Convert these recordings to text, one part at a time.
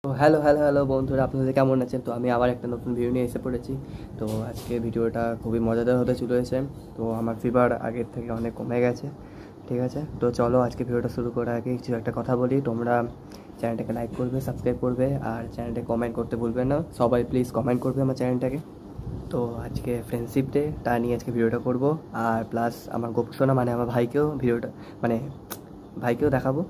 তো hello hello hello বন্ধুরা, আপনাদের কেমন আছেন? তো আমি আবার একটা নতুন ভিডিও নিয়ে এসে পড়েছি। তো আজকে ভিডিওটা খুবই মজাদার হতে চলেছে। তো আমার ফিভার আগের থেকে অনেক কমে গেছে। ঠিক আছে, তো চলো আজকে ভিডিওটা শুরু করার আগে কিছু একটা কথা বলি। তোমরা চ্যানেলটাকে লাইক করবে, সাবস্ক্রাইব করবে, আর চ্যানেলটাকে কমেন্ট করতে ভুলবে না। সবাই প্লিজ কমেন্ট করবে আমার চ্যানেলটাকে। তো আজকে ফ্রেন্ডশিপ ডে, তা নিয়ে আজকে ভিডিওটা করব। আর প্লাস আমার গোপুসোনা মানে আমার ভাইকেও ভিডিওটা মানে ভাইকেও দেখাবো।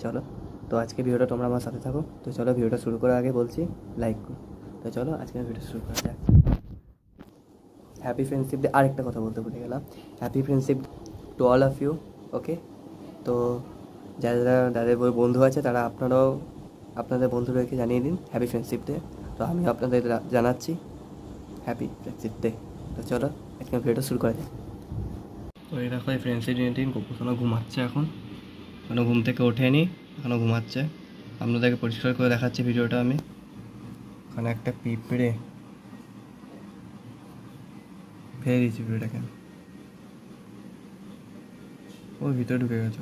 চলো, তো আজকে ভিডিওটা তোমরা আমার সাথে থাকো। তো চলো ভিডিওটা শুরু করার আগে বলছি লাইক করো। তো চলো আজকে ভিডিওটা শুরু করা যাক। Happy friendship day. আরেকটা কথা বলতে ভুলে গেলাম, happy friendship to all of you. Okay, তো যারা যাদের বন্ধু আছে তারা আপনারাও আপনাদের বন্ধুদেরকে জানিয়ে দিন হ্যাপি ফ্রেন্ডশিপ ডে। তো আমি আপনাদের জানাচ্ছি হ্যাপি ফ্রেন্ডশিপ ডে। তো চলো আজকে ভিডিওটা শুরু করা যাক। তো এই দেখো, এই ফ্রেন্ডশিপ দিন গোপুসোনা ঘুমাচ্ছে এখন। এখনও ঘুম থেকে ওঠেনি, এখনও ঘুমাচ্ছে। আপনাদেরকে পরিষ্কার করে দেখাচ্ছি ভিডিওটা আমি। ওখানে একটা পিঁপড়ে ফেলে দিয়েছি ভিডিওটাকে, ওর ভিতরে ঢুকে গেছে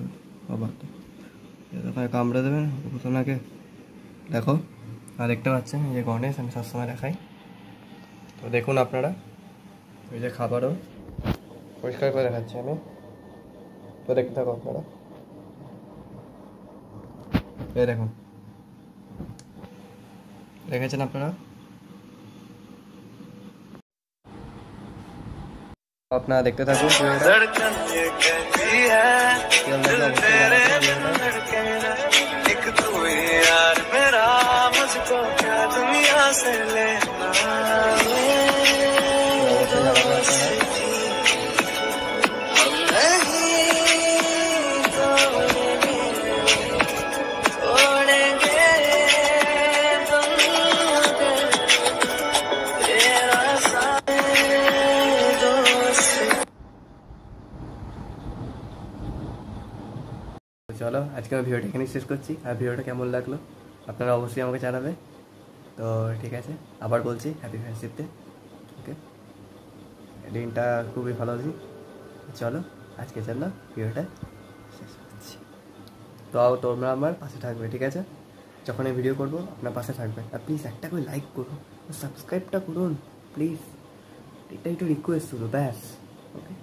বাবা। তো ওখানে কামড়ে দেবেন গোপুসোনাকে। দেখো, আর দেখতে পাচ্ছেন এই যে গণেশ, আমি সবসময় দেখাই। তো দেখুন আপনারা, ওই যে খাবারও পরিষ্কার করে দেখাচ্ছি আমি। তো দেখতে থাকো আপনারা, এই দেখুন, দেখেছেন আপনারা? আপনারা দেখতে থাকুন চলো আজকে আমি ভিডিওটা এখানেই শেষ করছি। আর ভিডিওটা কেমন লাগলো আপনারা অবশ্যই আমাকে জানাবে। তো ঠিক আছে, আবার বলছি হ্যাপি ফ্রেন্ডশিপ ডে। ওকে, দিনটা খুবই ভালো দিন। চলো আজকের জন্য ভিডিওটা শেষ করছি। তো তোমরা আমার পাশে থাকবে, ঠিক আছে? যখন এই ভিডিও করবো আপনার পাশে থাকবে। আর প্লিজ একটা করে লাইক করুন, সাবস্ক্রাইবটা করুন প্লিজ। এটা একটু রিকোয়েস্ট শুধু, ব্যাস। ওকে।